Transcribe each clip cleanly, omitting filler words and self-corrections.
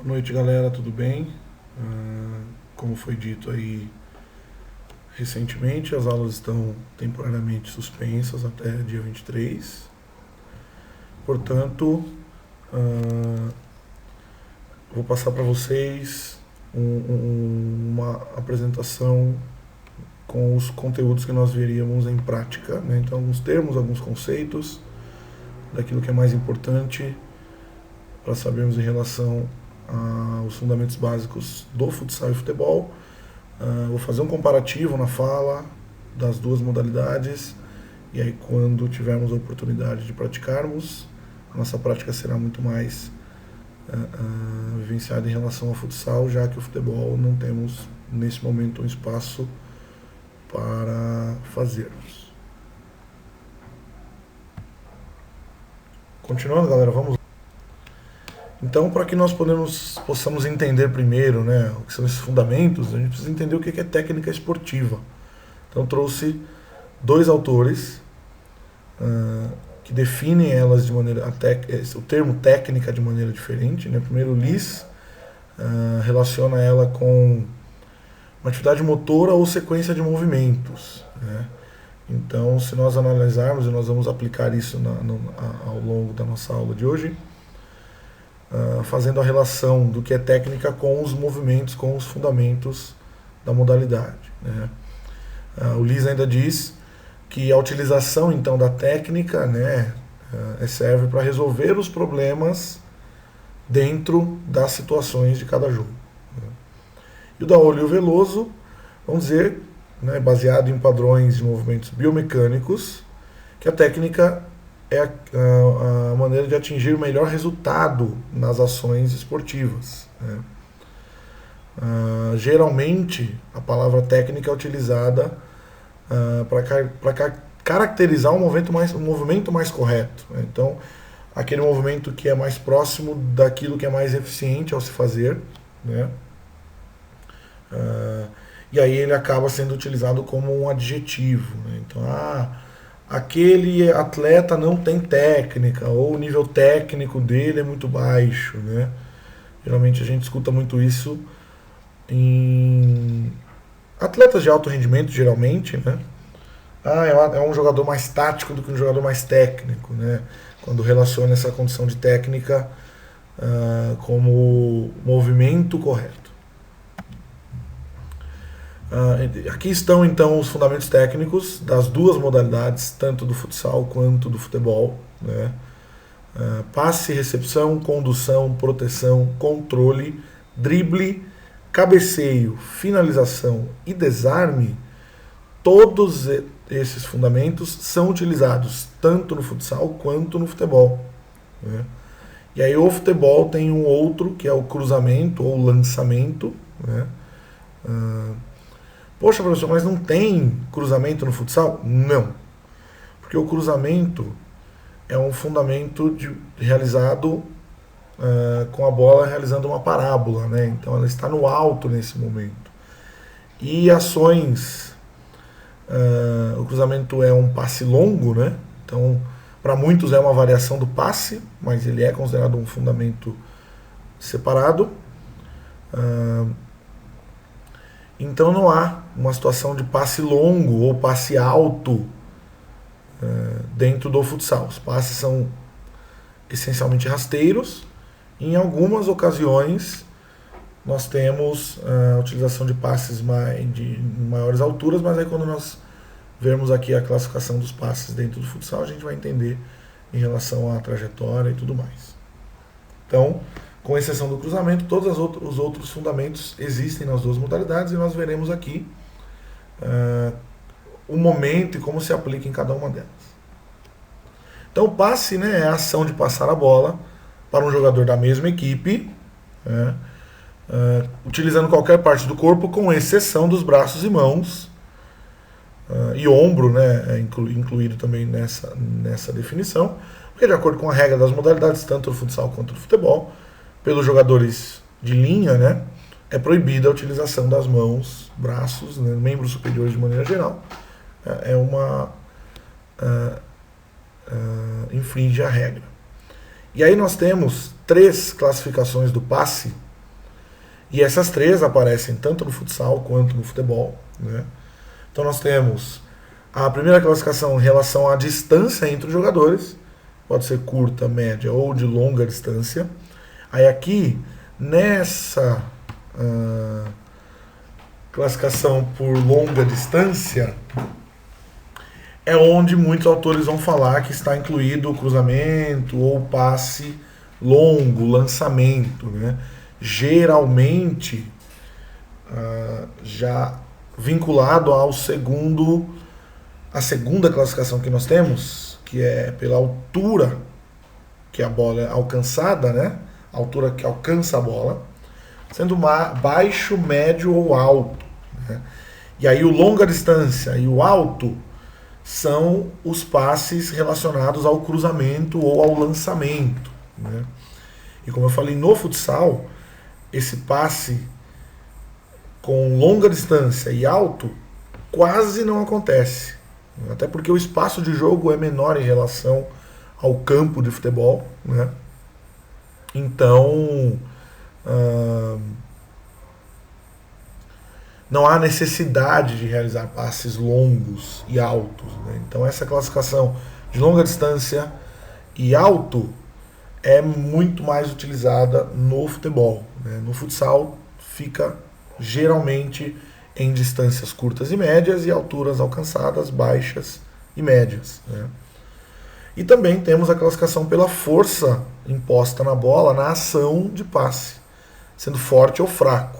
Boa noite, galera, tudo bem? Como foi dito aí recentemente, as aulas estão temporariamente suspensas até dia 23. Portanto, vou passar para vocês uma apresentação com os conteúdos que nós veríamos em prática, né? Então, alguns termos, alguns conceitos daquilo que é mais importante para sabermos em relação aos fundamentos básicos do futsal e futebol. Vou fazer um comparativo na fala das duas modalidades e aí quando tivermos a oportunidade de praticarmos, a nossa prática será muito mais vivenciada em relação ao futsal, já que o futebol não temos nesse momento um espaço para fazermos. Continuando, galera, vamos. Então, para que nós possamos entender primeiro, né, o que são esses fundamentos, a gente precisa entender o que é técnica esportiva. Então, trouxe dois autores que definem elas de maneira o termo técnica de maneira diferente, né? Primeiro, Lis relaciona ela com uma atividade motora ou sequência de movimentos, né? Então, se nós analisarmos, e nós vamos aplicar isso ao longo da nossa aula de hoje, fazendo a relação do que é técnica com os movimentos, com os fundamentos da modalidade, né? O Lis ainda diz que a utilização então da técnica, né, serve para resolver os problemas dentro das situações de cada jogo, né? E o Daolio Veloso, vamos dizer, né, baseado em padrões de movimentos biomecânicos, que a técnica é a maneira de atingir o melhor resultado nas ações esportivas, né? Geralmente, a palavra técnica é utilizada para caracterizar um movimento mais correto, né? Então, aquele movimento que é mais próximo daquilo que é mais eficiente ao se fazer, né? E aí ele acaba sendo utilizado como um adjetivo, né? Então, aquele atleta não tem técnica, ou o nível técnico dele é muito baixo, né? Geralmente a gente escuta muito isso em atletas de alto rendimento, geralmente, né? É um jogador mais tático do que um jogador mais técnico, né? Quando relaciona essa condição de técnica como movimento correto. Aqui estão então os fundamentos técnicos das duas modalidades, tanto do futsal quanto do futebol, né? Passe, recepção, condução, proteção, controle, drible, cabeceio, finalização e desarme. Todos esses fundamentos são utilizados tanto no futsal quanto no futebol, né? E aí o futebol tem um outro que é o cruzamento ou lançamento, né? Poxa, professor, mas não tem cruzamento no futsal? Não. Porque o cruzamento é um fundamento realizado com a bola realizando uma parábola, né? Então ela está no alto nesse momento. E ações, o cruzamento é um passe longo, né? Então, para muitos é uma variação do passe, mas ele é considerado um fundamento separado. Então não há uma situação de passe longo ou passe alto dentro do futsal. Os passes são essencialmente rasteiros. Em algumas ocasiões nós temos a utilização de passes de maiores alturas, mas aí quando nós vermos aqui a classificação dos passes dentro do futsal, a gente vai entender em relação à trajetória e tudo mais. Então, com exceção do cruzamento, todos os outros fundamentos existem nas duas modalidades e nós veremos aqui o momento e como se aplica em cada uma delas. Então, o passe, né, é a ação de passar a bola para um jogador da mesma equipe, né, utilizando qualquer parte do corpo, com exceção dos braços e mãos, e ombro, né, incluído também nessa definição, porque de acordo com a regra das modalidades, tanto do futsal quanto do futebol, pelos jogadores de linha, né, é proibida a utilização das mãos, braços, né, membros superiores de maneira geral. Infringe a regra. E aí nós temos 3 classificações do passe, E essas três aparecem tanto no futsal quanto no futebol, né? Então nós temos a primeira classificação em relação à distância entre os jogadores, pode ser curta, média ou de longa distância. Aí aqui, nessa classificação por longa distância, é onde muitos autores vão falar que está incluído o cruzamento ou passe longo, lançamento, né? Geralmente já vinculado à segunda classificação que nós temos, que é pela altura que a bola é alcançada, né? A altura que alcança a bola, sendo baixo, médio ou alto, né? E aí o longa distância e o alto são os passes relacionados ao cruzamento ou ao lançamento, né? E como eu falei, no futsal, esse passe com longa distância e alto quase não acontece, até porque o espaço de jogo é menor em relação ao campo de futebol, né? Então não há necessidade de realizar passes longos e altos, né? Então essa classificação de longa distância e alto é muito mais utilizada no futebol, né? No futsal fica geralmente em distâncias curtas e médias e alturas alcançadas baixas e médias, né? E também temos a classificação pela força imposta na bola na ação de passe, sendo forte ou fraco.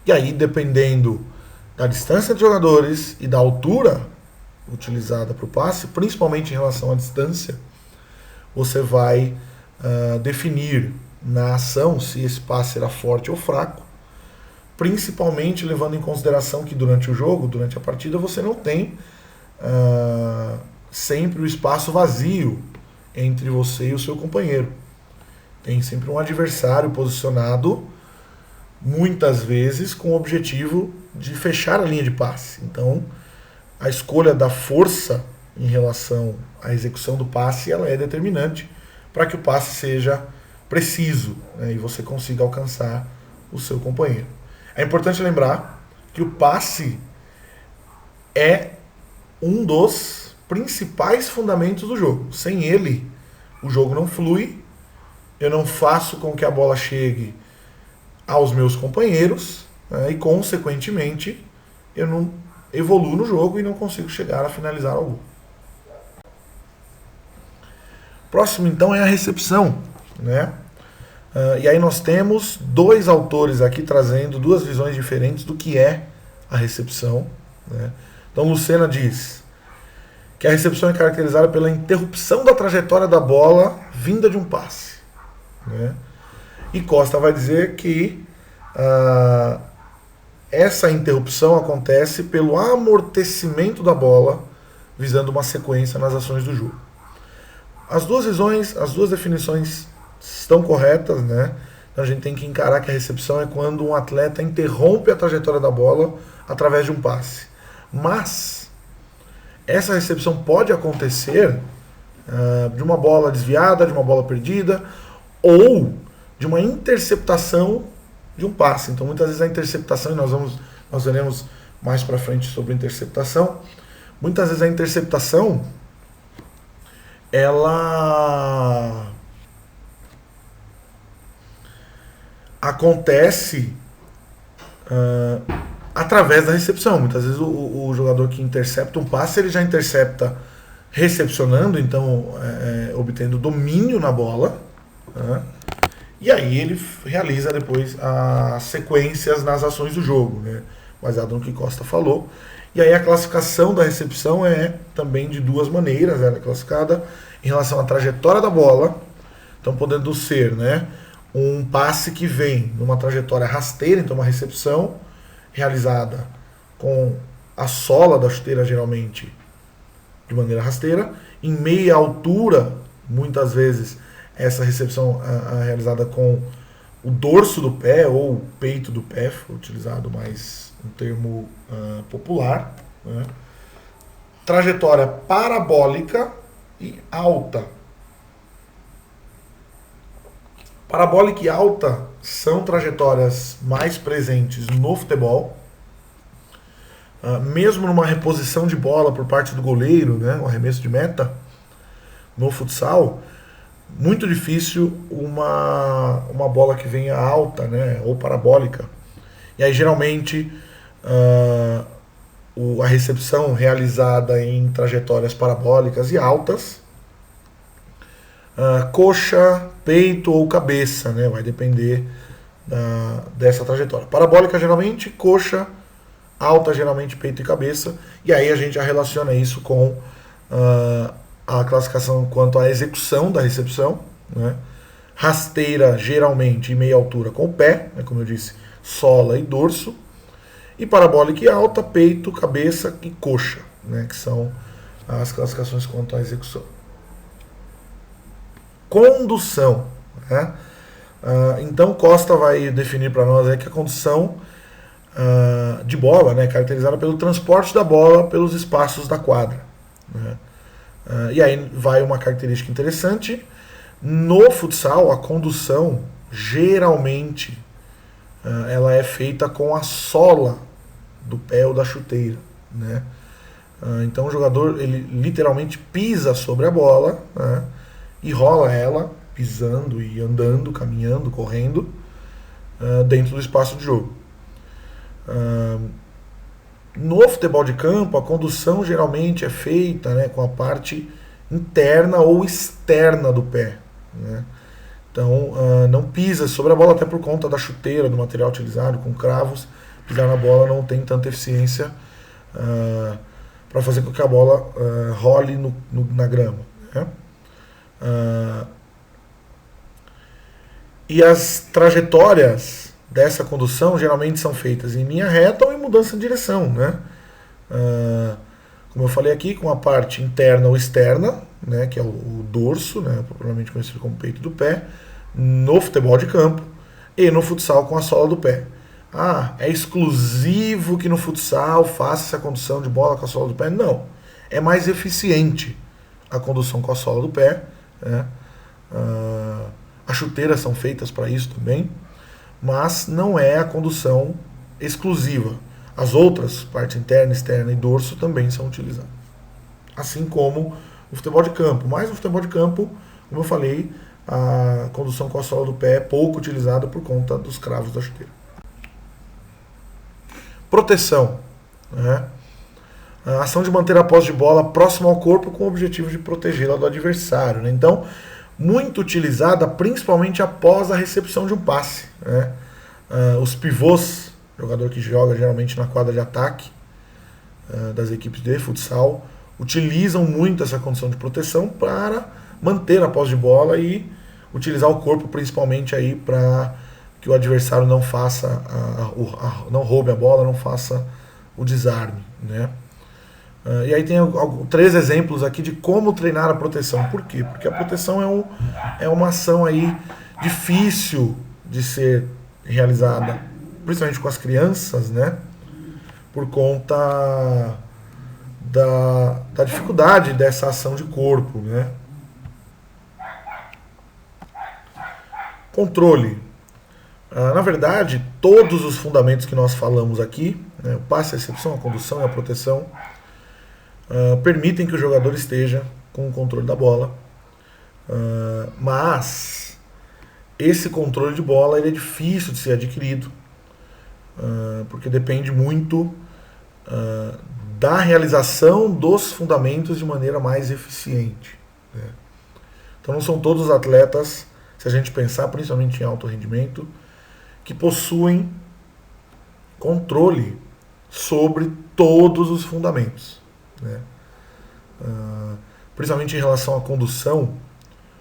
E aí, dependendo da distância dos jogadores e da altura utilizada para o passe, principalmente em relação à distância, você vai definir na ação se esse passe será forte ou fraco, principalmente levando em consideração que durante o jogo, durante a partida, você não tem sempre o espaço vazio entre você e o seu companheiro. Tem sempre um adversário posicionado, muitas vezes com o objetivo de fechar a linha de passe. Então, a escolha da força em relação à execução do passe, ela é determinante para que o passe seja preciso, né, e você consiga alcançar o seu companheiro. É importante lembrar que o passe é um dos principais fundamentos do jogo. Sem ele, o jogo não flui, eu não faço com que a bola chegue aos meus companheiros, né, e, consequentemente, eu não evoluo no jogo e não consigo chegar a finalizar o gol. Próximo, então, é a recepção, né? E aí nós temos dois autores aqui trazendo duas visões diferentes do que é a recepção, né? Então, Lucena diz que a recepção é caracterizada pela interrupção da trajetória da bola vinda de um passe, né? E Costa vai dizer que essa interrupção acontece pelo amortecimento da bola, visando uma sequência nas ações do jogo. As duas visões, as duas definições estão corretas, né? Então a gente tem que encarar que a recepção é quando um atleta interrompe a trajetória da bola através de um passe. Mas essa recepção pode acontecer de uma bola desviada, de uma bola perdida, ou de uma interceptação de um passe. Então muitas vezes a interceptação, e nós veremos mais para frente sobre interceptação, muitas vezes a interceptação ela acontece através da recepção. Muitas vezes o jogador que intercepta um passe, ele já intercepta recepcionando, então obtendo domínio na bola, né? E aí ele realiza depois as sequências nas ações do jogo, né? Baseado no que Costa falou. E aí a classificação da recepção é também de duas maneiras. Ela é classificada em relação à trajetória da bola, então podendo ser, né, um passe que vem numa trajetória rasteira, então uma recepção realizada com a sola da chuteira, geralmente de maneira rasteira, em meia altura, muitas vezes essa recepção é realizada com o dorso do pé ou o peito do pé, foi utilizado mais um termo popular, né? Trajetória parabólica e alta. Parabólica e alta são trajetórias mais presentes no futebol. Mesmo numa reposição de bola por parte do goleiro, né, o arremesso de meta, no futsal, muito difícil uma bola que venha alta, né, ou parabólica. E aí geralmente a recepção realizada em trajetórias parabólicas e altas, coxa, peito ou cabeça, né, vai depender dessa trajetória. Parabólica geralmente coxa, alta geralmente peito e cabeça, e aí a gente já relaciona isso com a classificação quanto à execução da recepção, né? Rasteira geralmente em meia altura com o pé, né, como eu disse, sola e dorso, e parabólica e alta, peito, cabeça e coxa, né, que são as classificações quanto à execução. Condução, né? Então Costa vai definir para nós que a condução de bola, né, caracterizada pelo transporte da bola pelos espaços da quadra, né? E aí vai uma característica interessante. No futsal, a condução geralmente ela é feita com a sola do pé ou da chuteira, né? Então o jogador ele literalmente pisa sobre a bola, né, e rola ela pisando e andando, caminhando, correndo dentro do espaço de jogo. No futebol de campo, a condução geralmente é feita, né, com a parte interna ou externa do pé, né? Então não pisa sobre a bola, até por conta da chuteira, do material utilizado, com cravos. Pisar na bola não tem tanta eficiência para fazer com que a bola role na grama, né? E as trajetórias dessa condução geralmente são feitas em linha reta ou em mudança de direção, né? Como eu falei aqui, com a parte interna ou externa, né, que é o dorso, né, popularmente conhecido como peito do pé, no futebol de campo, e no futsal com a sola do pé. É exclusivo que no futsal faça essa condução de bola com a sola do pé? Não. É mais eficiente a condução com a sola do pé, né? As chuteiras são feitas para isso também, mas não é a condução exclusiva. As outras, parte interna, externa e dorso, também são utilizadas. Assim como o futebol de campo. Mas no futebol de campo, como eu falei, a condução com a sola do pé é pouco utilizada por conta dos cravos da chuteira. Proteção, né? A ação de manter a posse de bola próxima ao corpo com o objetivo de protegê-la do adversário, né? Então, muito utilizada principalmente após a recepção de um passe, né? Os pivôs, jogador que joga geralmente na quadra de ataque das equipes de futsal, utilizam muito essa condição de proteção para manter a posse de bola e utilizar o corpo principalmente aí para que o adversário não faça não roube a bola, não faça o desarme, né? E aí tem 3 exemplos aqui de como treinar a proteção. Por quê? Porque a proteção é uma ação aí difícil de ser realizada, principalmente com as crianças, né? Por conta da dificuldade dessa ação de corpo, né? Controle. Na verdade, todos os fundamentos que nós falamos aqui, né, o passe, a recepção, a condução e a proteção, permitem que o jogador esteja com o controle da bola, mas esse controle de bola ele é difícil de ser adquirido, porque depende muito da realização dos fundamentos de maneira mais eficiente, né? Então não são todos os atletas, se a gente pensar principalmente em alto rendimento, que possuem controle sobre todos os fundamentos, né? Principalmente em relação à condução,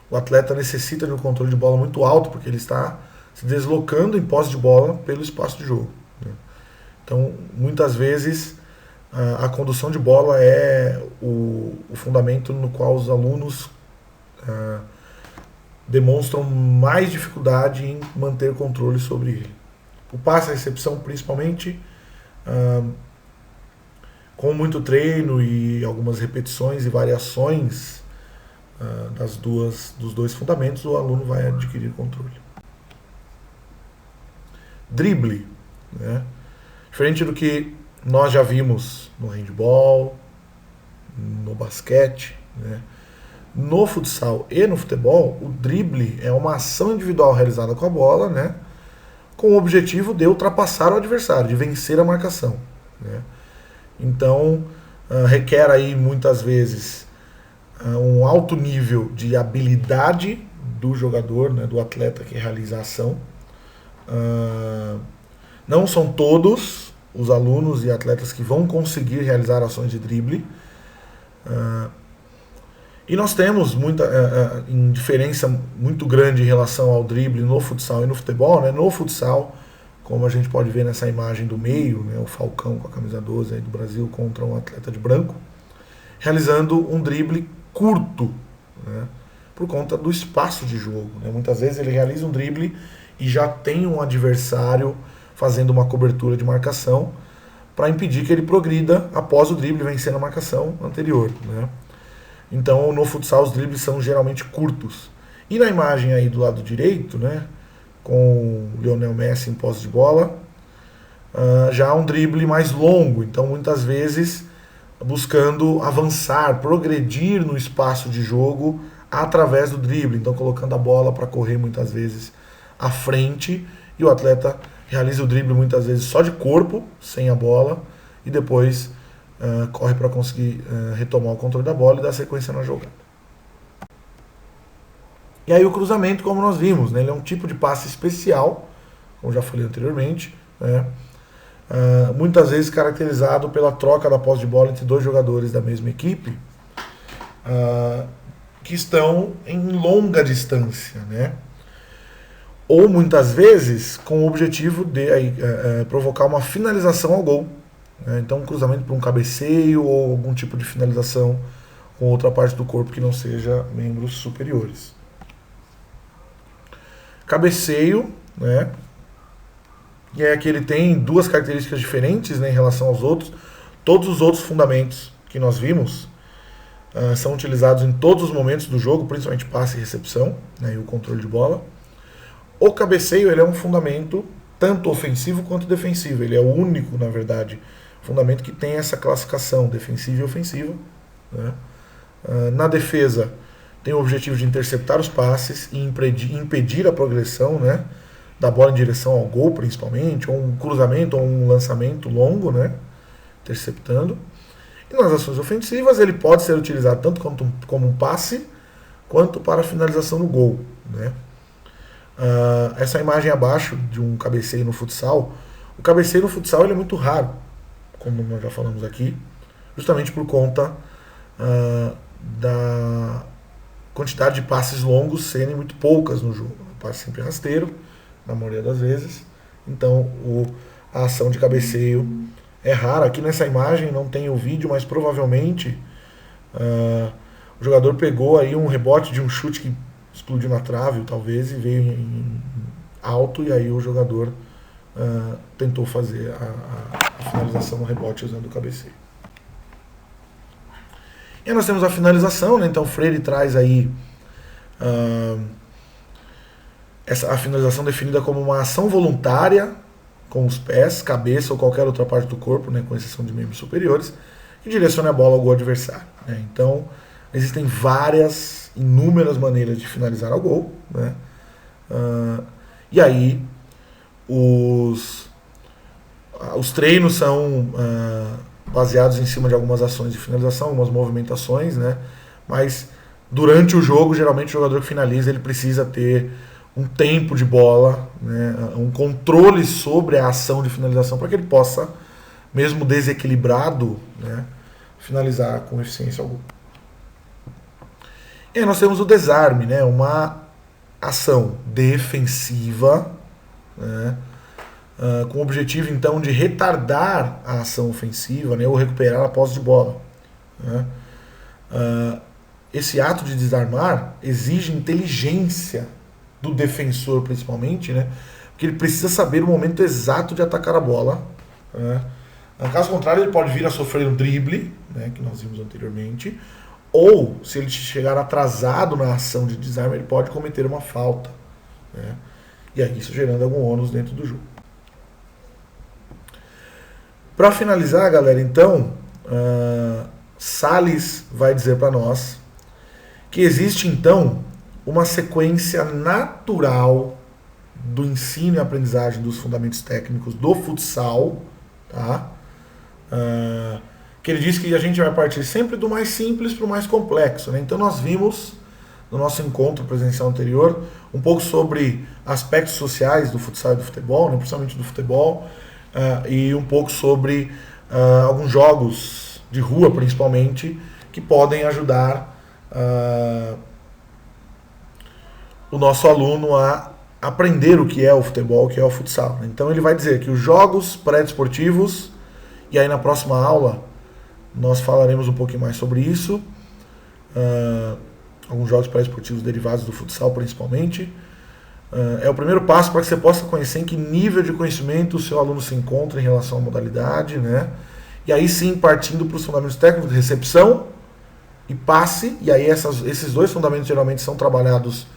o atleta necessita de um controle de bola muito alto, porque ele está se deslocando em posse de bola pelo espaço de jogo, né? Então, muitas vezes, a condução de bola é o fundamento no qual os alunos demonstram mais dificuldade em manter controle sobre ele. O passe, a recepção, principalmente, com muito treino e algumas repetições e variações dos 2 fundamentos, o aluno vai adquirir controle. drible, né? Diferente do que nós já vimos no handball, no basquete, né? No futsal e no futebol, o drible é uma ação individual realizada com a bola, né? Com o objetivo de ultrapassar o adversário, de vencer a marcação, né? Então, requer aí muitas vezes um alto nível de habilidade do jogador, né, do atleta que realiza a ação. Não são todos os alunos e atletas que vão conseguir realizar ações de drible. E nós temos muita diferença muito grande em relação ao drible no futsal e no futebol, né? No futsal, como a gente pode ver nessa imagem do meio, né, o Falcão com a camisa 12 aí do Brasil contra um atleta de branco, realizando um drible curto, né, por conta do espaço de jogo, né? Muitas vezes ele realiza um drible e já tem um adversário fazendo uma cobertura de marcação para impedir que ele progrida após o drible vencendo a marcação anterior, né? Então, no futsal, os dribles são geralmente curtos. E na imagem aí do lado direito, né, com o Lionel Messi em posse de bola, já um drible mais longo. Então, muitas vezes, buscando avançar, progredir no espaço de jogo através do drible. Então, colocando a bola para correr muitas vezes à frente. E o atleta realiza o drible muitas vezes só de corpo, sem a bola, e depois corre para conseguir retomar o controle da bola e dar sequência na jogada. E aí o cruzamento, como nós vimos, né, ele é um tipo de passe especial, como já falei anteriormente, né, muitas vezes caracterizado pela troca da posse de bola entre dois jogadores da mesma equipe, que estão em longa distância, né, ou muitas vezes com o objetivo de provocar uma finalização ao gol. Então, um cruzamento para um cabeceio ou algum tipo de finalização com outra parte do corpo que não seja membros superiores. Cabeceio, né? E é que ele tem duas características diferentes, né, em relação aos outros. Todos os outros fundamentos que nós vimos são utilizados em todos os momentos do jogo, principalmente passe e recepção, né, e o controle de bola. O cabeceio, ele é um fundamento tanto ofensivo quanto defensivo. Ele é o único, na verdade, fundamento que tem essa classificação defensiva e ofensiva, né? Na defesa tem o objetivo de interceptar os passes e impedir a progressão, né, da bola em direção ao gol, principalmente, ou um cruzamento ou um lançamento longo, né, interceptando. E nas ações ofensivas ele pode ser utilizado tanto como um passe quanto para a finalização no gol, né? Essa imagem abaixo de um cabeceio no futsal, o cabeceio no futsal ele é muito raro, como nós já falamos aqui, justamente por conta da quantidade de passes longos serem muito poucas no jogo. O passe sempre rasteiro, na maioria das vezes. Então a ação de cabeceio é rara. Aqui nessa imagem não tem o vídeo, mas provavelmente o jogador pegou aí um rebote de um chute que explodiu na trave, talvez, e veio em alto, e aí o jogador tentou fazer a finalização no rebote usando o cabeceio. E aí nós temos a finalização, né? Então o Freire traz aí a finalização definida como uma ação voluntária com os pés, cabeça ou qualquer outra parte do corpo, né, com exceção de membros superiores, que direciona a bola ao gol adversário, né? Então existem inúmeras maneiras de finalizar ao gol, né? E aí os treinos são baseados em cima de algumas ações de finalização, algumas movimentações, né? Mas durante o jogo, geralmente o jogador que finaliza ele precisa ter um tempo de bola, né? Um controle sobre a ação de finalização para que ele possa, mesmo desequilibrado, né, finalizar com eficiência ao gol. E aí nós temos o desarme, né? Uma ação defensiva, né, com o objetivo então de retardar a ação ofensiva, né, ou recuperar a posse de bola, né? Esse ato de desarmar exige inteligência do defensor, principalmente, né, porque ele precisa saber o momento exato de atacar a bola, né? Caso contrário, ele pode vir a sofrer um drible, né, que nós vimos anteriormente, ou, se ele chegar atrasado na ação de desarme, ele pode cometer uma falta, né? E aí isso gerando algum ônus dentro do jogo. Para finalizar, galera, então, Salles vai dizer para nós que existe, então, uma sequência natural do ensino e aprendizagem dos fundamentos técnicos do futsal, tá? Que ele diz que a gente vai partir sempre do mais simples para o mais complexo, né? Então nós vimos no nosso encontro presencial anterior um pouco sobre aspectos sociais do futsal e do futebol, né? Principalmente do futebol, e um pouco sobre alguns jogos de rua, principalmente, que podem ajudar o nosso aluno a aprender o que é o futebol, o que é o futsal. Então ele vai dizer que os jogos pré-desportivos, e aí na próxima aula nós falaremos um pouquinho mais sobre isso, alguns jogos pré-desportivos derivados do futsal principalmente, é o primeiro passo para que você possa conhecer em que nível de conhecimento o seu aluno se encontra em relação à modalidade, né? E aí sim, partindo para os fundamentos técnicos de recepção e passe, e aí esses dois fundamentos geralmente são trabalhados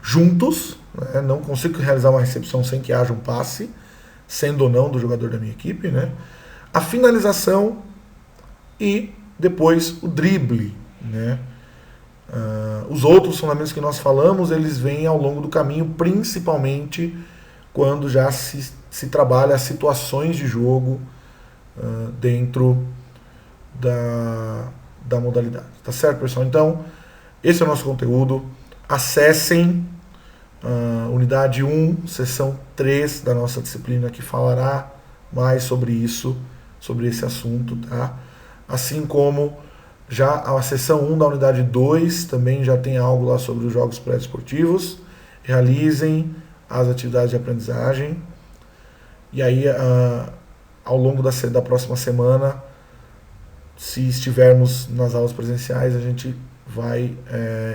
juntos, né? Não consigo realizar uma recepção sem que haja um passe, sendo ou não do jogador da minha equipe, né? A finalização e depois o drible, né? Os outros fundamentos que nós falamos, eles vêm ao longo do caminho, principalmente quando já se trabalha as situações de jogo dentro da modalidade. Tá certo, pessoal? Então, esse é o nosso conteúdo. Acessem unidade 1, seção 3 da nossa disciplina, que falará mais sobre isso, sobre esse assunto, tá? Assim como já a seção 1 da unidade 2 também já tem algo lá sobre os jogos pré-desportivos. Realizem as atividades de aprendizagem. E aí, ao longo da próxima semana, se estivermos nas aulas presenciais, a gente vai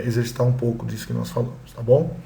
exercitar um pouco disso que nós falamos, tá bom?